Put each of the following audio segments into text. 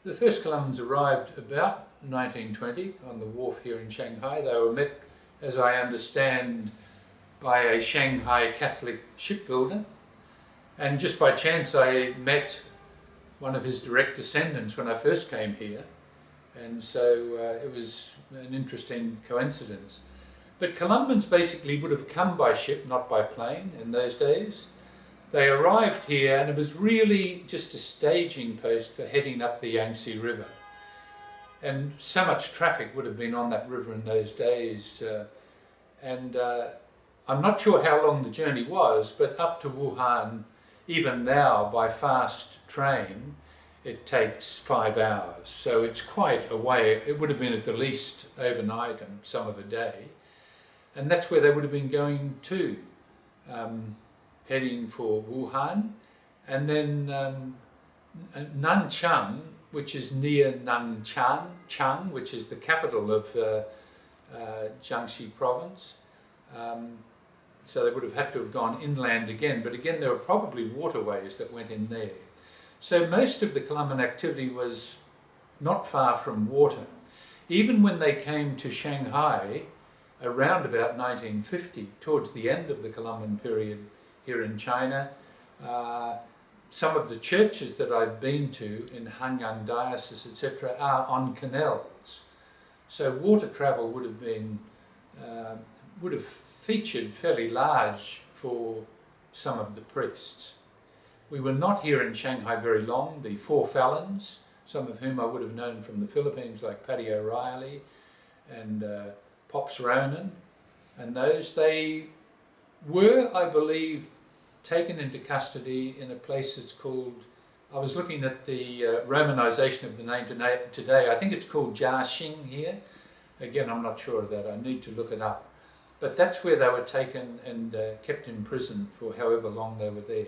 The first Columbans arrived about 1920 on the wharf here in Shanghai. They were met, as I understand, by a Shanghai Catholic shipbuilder, and just by chance I met one of his direct descendants when I first came here, and so it was an interesting coincidence. But Columban's basically would have come by ship, not by plane in those days. They arrived here and it was really just a staging post for heading up the Yangtze River. And so much traffic would have been on that river in those days. I'm not sure how long the journey was, but up to Wuhan, even now by fast train, it takes 5 hours. So it's quite a way. It would have been at the least overnight and some of a day. And that's where they would have been going to, heading for Wuhan. And then Nanchang, which is near Nanchang, which is the capital of Jiangxi province. So they would have had to have gone inland again, but again there were probably waterways that went in there. So most of the Columban activity was not far from water. Even when they came to Shanghai around about 1950, towards the end of the Columban period here in China, some of the churches that I've been to in Hanyang Diocese, etc., are on canals. So water travel would have featured fairly large for some of the priests. We were not here in Shanghai very long. The four Fallons, some of whom I would have known from the Philippines, like Paddy O'Reilly and Pops Ronan, and those, they were, I believe, taken into custody in a place that's called, I was looking at the romanization of the name today, I think it's called Jiaxing here. Again, I'm not sure of that, I need to look it up. But that's where they were taken and kept in prison for however long they were there.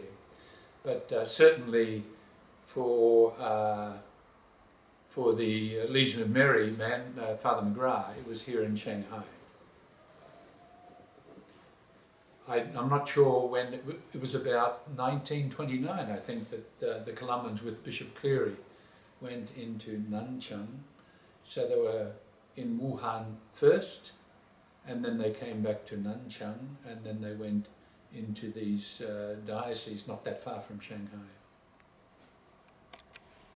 But certainly for the Legion of Mary man, Father McGrath, it was here in Shanghai. I'm not sure when, it was about 1929, I think, that the Columbans with Bishop Cleary went into Nanchang. So they were in Wuhan first, and then they came back to Nanchang, and then they went into these dioceses not that far from Shanghai.